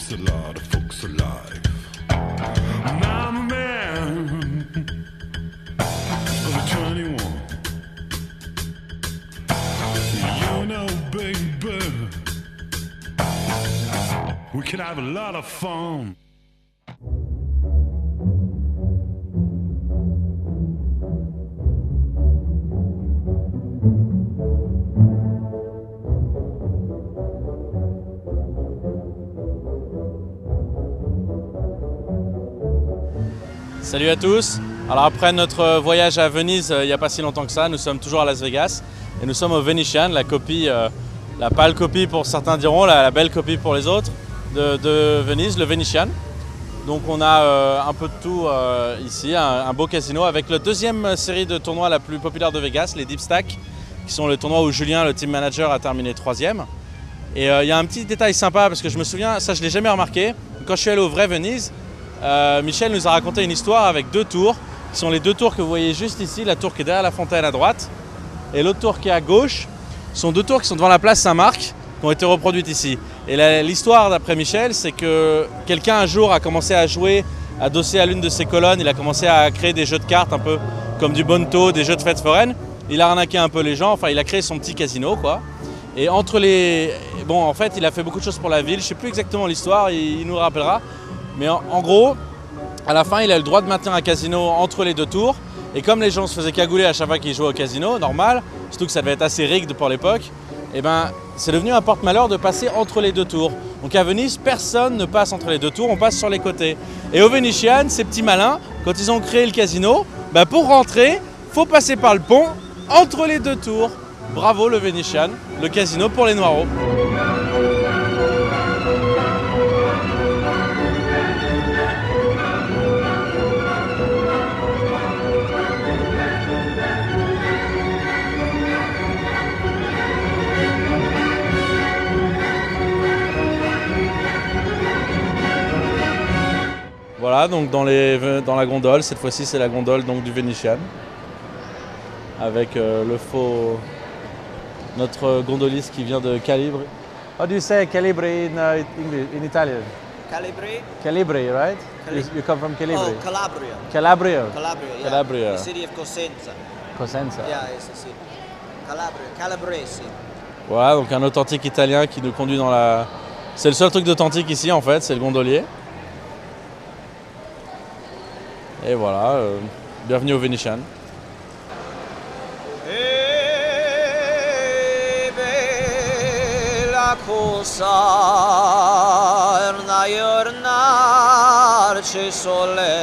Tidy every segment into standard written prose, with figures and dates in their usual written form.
keeps a lot of folks alive. And I'm a man of 21. You know, baby, we can have a lot of fun. Salut à tous. Alors après notre voyage à Venise il n'y a pas si longtemps que ça, nous sommes toujours à Las Vegas et nous sommes au Venetian, la copie, la pâle copie pour certains diront, la belle copie pour les autres de Venise, le Venetian. Donc on a un peu de tout ici, un beau casino avec la deuxième série de tournois la plus populaire de Vegas, les Deep Stack, qui sont les tournois où Julien, le team manager, a terminé 3e. Et il y a un petit détail sympa parce que je me souviens, ça je ne l'ai jamais remarqué, quand je suis allé au vrai Venise, Michel nous a raconté une histoire avec deux tours, qui sont les deux tours que vous voyez juste ici, la tour qui est derrière la fontaine à droite, et l'autre tour qui est à gauche, sont deux tours qui sont devant la place Saint-Marc, qui ont été reproduites ici. Et l'histoire d'après Michel, c'est que quelqu'un un jour a commencé à jouer, adossé à l'une de ses colonnes, il a commencé à créer des jeux de cartes un peu comme du bonto, des jeux de fêtes foraines, il a arnaqué un peu les gens, enfin il a créé son petit casino quoi. Et entre les... Bon en fait il a fait beaucoup de choses pour la ville, je ne sais plus exactement l'histoire, il nous le rappellera. Mais en gros, à la fin, il a le droit de maintenir un casino entre les deux tours. Et comme les gens se faisaient cagouler à chaque fois qu'ils jouaient au casino, normal, surtout que ça devait être assez rigged pour l'époque, et ben, c'est devenu un porte-malheur de passer entre les deux tours. Donc à Venise, personne ne passe entre les deux tours, on passe sur les côtés. Et au Venetian, ces petits malins, quand ils ont créé le casino, ben pour rentrer, il faut passer par le pont entre les deux tours. Bravo le Venetian, le casino pour les noireaux. Voilà, donc dans la gondole, cette fois-ci c'est la gondole donc, du Venetian, avec notre gondoliste qui vient de Calibre. How do you say Calibre in English, in Italian? Calibri? Calibri, right? You come from Calibri? Oh, Calabria. Calabria. Calabria, yeah. Calabria. The city of Cosenza. Cosenza. Yeah, it's a city. Calabria, Calabrese. Voilà, donc un authentique italien qui nous conduit dans la... C'est le seul truc d'authentique ici en fait, c'est le gondolier. Et voilà, bienvenue au Venetian. Bella cosa una giornata sole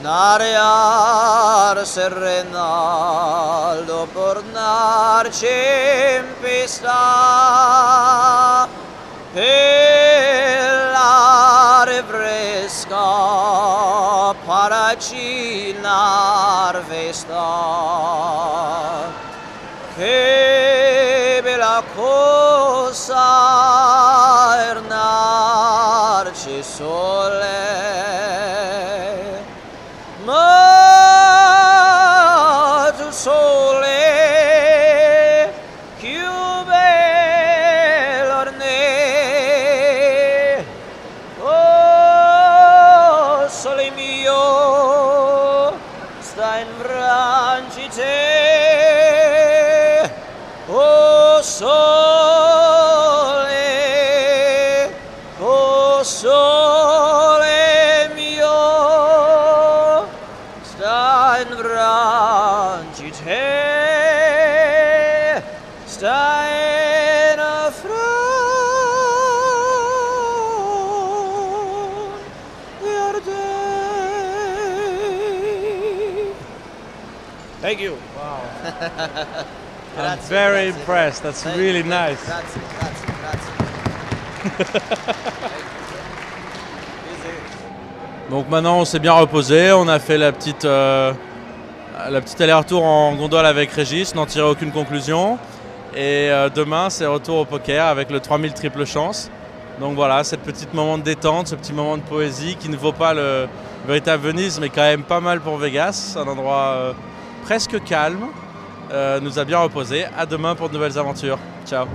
n'aria serena dopo un'arci tempesta e l'aria fresca paraginar festa che bella cosa ernarci sole ma tu sole più bello orne oh sole mio sta in branci te oh sole mio sta in branci te sta in affront di ardei. Thank you. Wow. I'm Grazie, very grazie. impressed, that's really nice. Grazie. Donc maintenant on s'est bien reposé, on a fait la petite aller-retour en gondole avec Régis, n'en tiré aucune conclusion. Et demain c'est retour au poker avec le 3000 triple chance. Donc voilà, cette petite moment de détente, ce petit moment de poésie qui ne vaut pas le véritable Venise mais quand même pas mal pour Vegas, un endroit presque calme, nous a bien reposé. À demain pour de nouvelles aventures. Ciao.